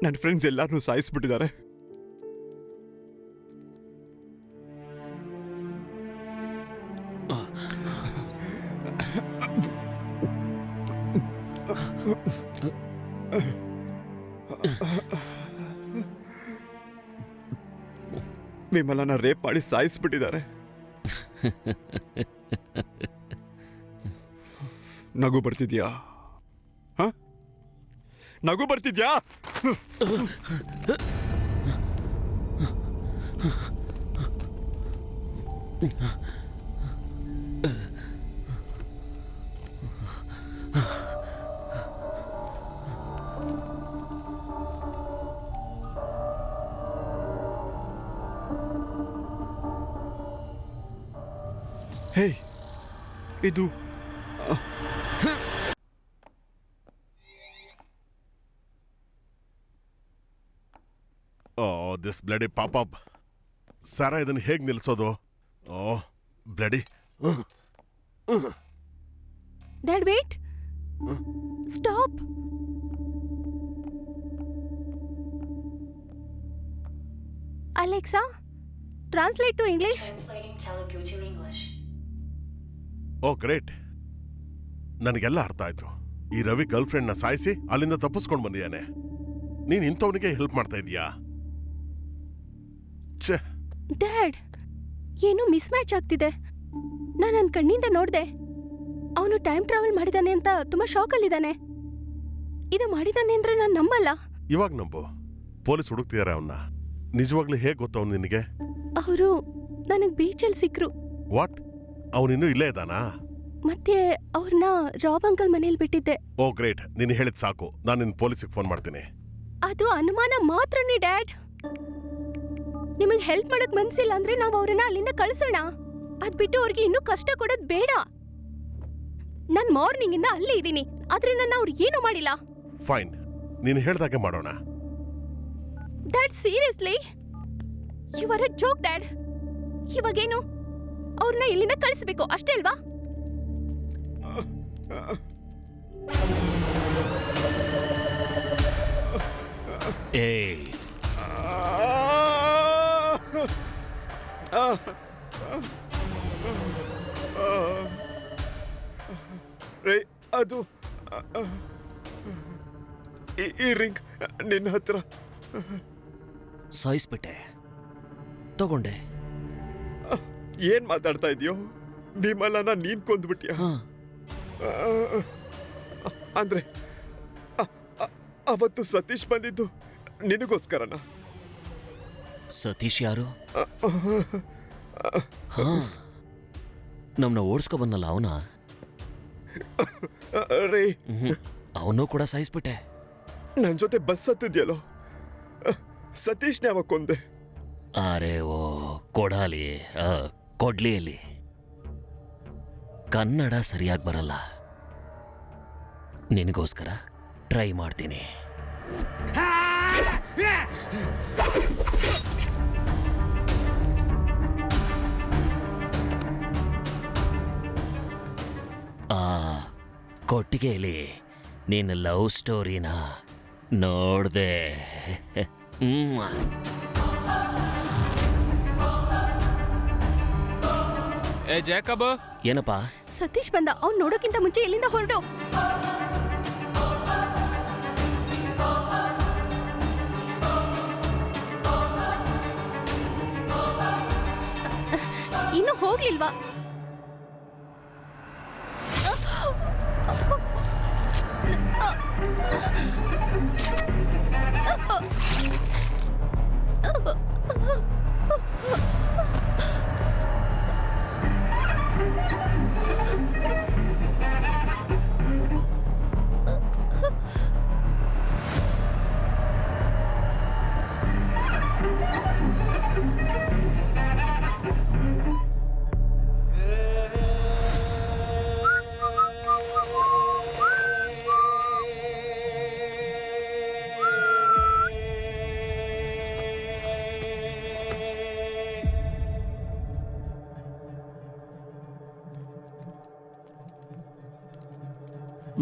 ನನ್ನ friends ಎಲ್ಲಾರನ್ನೂ ಸಾಯಿಸ್ಬಿಟ್ಟಿದ್ದಾರೆ. ವಿಮಲನ rape ಮಾಡಿ ಸಾಯಿಸ್ಬಿಟ್ಟಿದ್ದಾರೆ. ನಗು ಬರ್ತಿದ್ಯಾ? ನಗು ಬರ್ತಿದ್ಯಾ? ಹೇ, ಇದು ದಿಸ್ ಬ್ಲಡಿ ಪಾಪ್ ಅಪ್. ಸರ ಇದನ್ನು ಹೇಗೆ ನಿಲ್ಲಿಸೋದು? Bloody. Dad wait, stop. Alexa, translate to English. Oh great, ನನಗೆಲ್ಲ ಅರ್ಥ ಆಯ್ತು. ಈ ರವಿ ಗರ್ಲ್ ಫ್ರೆಂಡ್ನ ಸಾಯಿಸಿ ಅಲ್ಲಿಂದ ತಪ್ಪಿಸ್ಕೊಂಡು ಬಂದಿದ್ದಾನೆ. ನೀನ್ ಇಂಥವನಿಗೆ ಹೆಲ್ಪ್ ಮಾಡ್ತಾ ಇದೀಯಾ? ಡ್ಯಾಡ್, ಏನೋ ಮಿಸ್ ಮ್ಯಾಚ್ ಆಗ್ತಿದೆ. ನಾನು ನನ್ನ ಕಣ್ಣಿಂದ ನೋಡ್ದೆ. ಅವನು ಟೈಮ್ ಟ್ರಾವೆಲ್ ಮಾಡಿದಾನೆ ಅಂತ ತುಂಬಾ ಶಾಕ್ ಅಲ್ಲಿದ್ದಾನೆ. ಇದು ಮಾಡಿದಾನೆ ಅಂದ್ರೆ ನಾನು ನಂಬಲ್ಲ. ಇವಾಗ ನಂಬು. ಪೊಲೀಸ್ ಹುಡುಕ್ತಿದಾರೆ ಅವನ್ನ. ನಿಜವಾಗ್ಲೂ ಹೇಗ್ ಗೊತ್ತವನು ನಿನಗೆ? ಅವರು ನನಗ್ ಬೀಚಲ್ಲಿ ಸಿಕ್ರು. ವಾಟ್? ಅವನಿನ್ನೂ ಇಲ್ಲೇ ಇದ್ದಾನಾ? ಮತ್ತೆ ಅವ್ರನ್ನ ರಾಬ್ ಅಂಕಲ್ ಮನೇಲಿ ಬಿಟ್ಟಿದ್ದೆ. ಓ ಗ್ರೇಟ್, ನೀನು ಹೇಳಿದ್ ಸಾಕು. ನಾನು ನಿನ್ನ ಪೊಲೀಸಿಗೆ ಫೋನ್ ಮಾಡ್ತೀನಿ. ಅದು ಅನುಮಾನ ಮಾತ್ರನೇ ಡ್ಯಾಡ್. ನಿಮಗೆ ಹೆಲ್ಪ್ ಮಾಡಕ್ ಮನ್ಸಿಲ್ಲ ಅಂದ್ರೆ ನಾವು ಅವ್ರನ್ನ ಅಲ್ಲಿಂದ ಕಳ್ಸೋಣ. ಅದ್ ಬಿಟ್ಟು ಅವ್ರಿಗೆ ಇನ್ನೂ ಕಷ್ಟ ಕೊಡೋದ್ ಬೇಡ. ನಾನ್ ಮಾರ್ನಿಂಗ್ ಇಂದ ಅಲ್ಲೇ ಇದ್ದೀನಿ, ಆದ್ರೆ ನನ್ನ ಅವ್ರು ಏನೂ ಮಾಡಿಲ್ಲ. ಫೈನ್, ನೀನು ಹೇಳ್ದಾಗೆ ಮಾಡೋಣ. Dad, seriously you are a joke dad. ಇವಾಗೇನು ಅವ್ರನ್ನ ಇಲ್ಲಿಂದ ಕಳಿಸ್ಬೇಕು ಅಷ್ಟೇ ಅಲ್ವಾ? ಏಯ್, ರೇ, ಅದು ಈ ರಿಂಗ್ ನಿನ್ನ ಹತ್ರ. ಸಾಯಿಸ್ಬಿಟ್ಟೆ, ತಗೊಂಡೆ. ಏನ್ ಮಾತಾಡ್ತಾ ಇದೀಯೋ? ವಿಮಲನ ನೀನ್ ಕೊಂದ್ಬಿಟ್ಯಾ? ಅಂದ್ರೆ ಅವತ್ತು ಸತೀಶ್ ಬಂದಿದ್ದು ನಿನಗೋಸ್ಕರನ? ಸತೀಶ್ ಯಾರು? ನಮ್ನ ಓಡಿಸ್ಕೊ ಬಂದಲ್ಲ ಅವನ. ರೇ, ಅವನು ಕೂಡ ಸಾಯಿಸ್ಬಿಟ್ಟೆ. ನನ್ ಜೊತೆ ಬಸ್ ಹತ್ತಿದ್ಯಲ್ಲೋ, ಸತೀಶ್ನ ಯಾವಾಗ ಕೊಂದೆ? ಅರೆ ಓ ಕೊಡಾಲಿ, ಕೊಡ್ಲಿಯಲ್ಲಿ ಕನ್ನಡ ಸರಿಯಾಗಿ ಬರಲ್ಲ. ನಿನಗೋಸ್ಕರ ಟ್ರೈ ಮಾಡ್ತೀನಿ. ಕೊಟ್ಟಿಗೆಯಲ್ಲಿ ನೀನು ಲವ್ ಸ್ಟೋರಿನ ನೋಡ್ದೆ. ಏ ಜಾಕಬ್, ಏನಪ್ಪಾ? ಸತೀಶ್ ಬಂದ. ಅವ್ನು ನೋಡೋಕ್ಕಿಂತ ಮುಂಚೆ ಇಲ್ಲಿಂದ ಹೊರಟು. ಇನ್ನು ಹೋಗ್ಲಿಲ್ವಾ?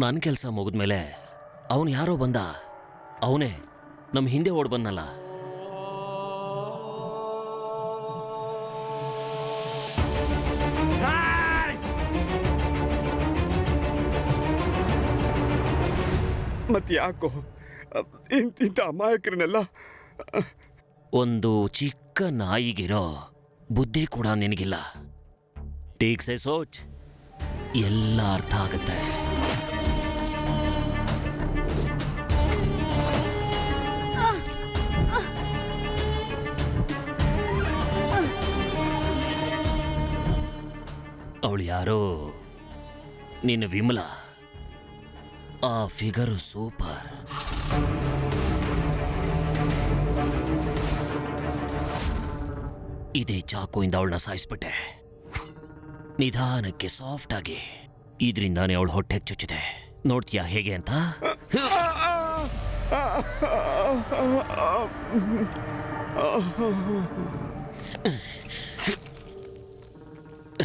ನನ್ನ ಕೆಲಸ ಮುಗಿದ್ಮೇಲೆ ಅವನು ಯಾರೋ ಬಂದ, ಅವನೇ ನಮ್ಮ ಹಿಂದೆ ಓಡ್ ಬಂದಲ್ಲ. ಮತ್ತೆ ಯಾಕೋ ಇಂಥ ಅಮಾಯಕರನ್ನೆಲ್ಲ ಒಂದು ಚಿಕ್ಕ ನಾಯಿಗಿರೋ ಬುದ್ಧಿ ಕೂಡ ನಿನಗಿಲ್ಲ. ಟೇಕ್ ಸೆ ಸೋಚ್, ಎಲ್ಲ ಅರ್ಥ ಆಗುತ್ತೆ. ಅವಳು ಯಾರೋ ನಿನ್ನ ವಿಮಲಾ. ಆ ಫಿಗರು ಸೂಪರ್. ಇದೇ ಚಾಕುಯಿಂದ ಅವಳನ್ನ ಸಾಯಿಸ್ಬಿಟ್ಟೆ, ನಿಧಾನಕ್ಕೆ ಸಾಫ್ಟ್ ಆಗಿ. ಇದರಿಂದಾನೇ ಅವಳು ಹೊಟ್ಟೆಗೆ ಚುಚ್ಚಿದೆ. ನೋಡ್ತೀಯಾ ಹೇಗೆ ಅಂತ?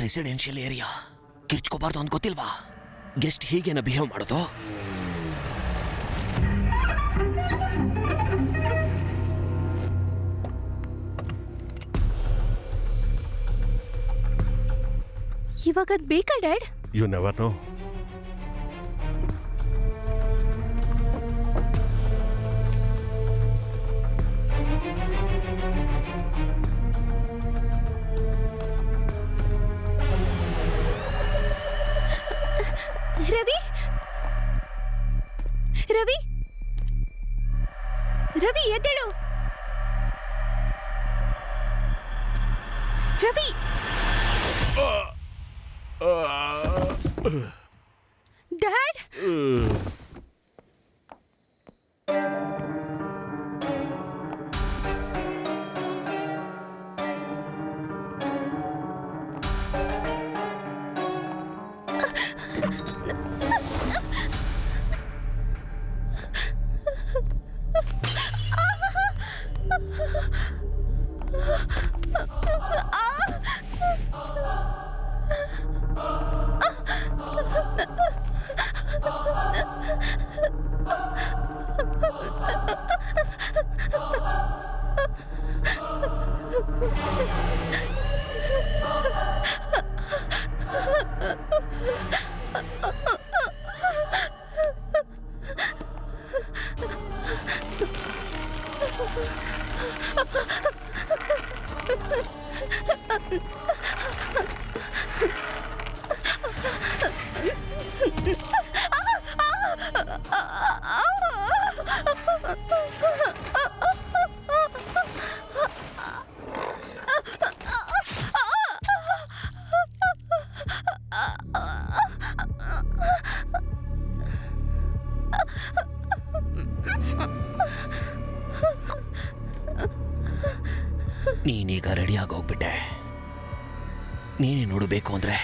ರೆಸಿಡೆನ್ಷಿಯಲ್ ಏರಿಯಾ, ಕಿರ್ಚ್ಕೋಬಾರ್ದು ಅಂತ ಗೊತ್ತಿಲ್ವಾ? ಗೆಸ್ಟ್ ಹೀಗೇನ ಬಿಹೇವ್ ಮಾಡೋದು? ಇವಾಗ ಅದ್ ಬೇಕಾ dad? You never know. Ravi, Ravi, Ravi ಎದ್ದೇಳು. ರವಿ, ಡ್ಯಾಡ್, ನೀನೀಗ ರೆಡಿಯಾಗಿ ಹೋಗ್ಬಿಟ್ಟೆ. ನೀನೇ ನೋಡಬೇಕು ಅಂದ್ರೆ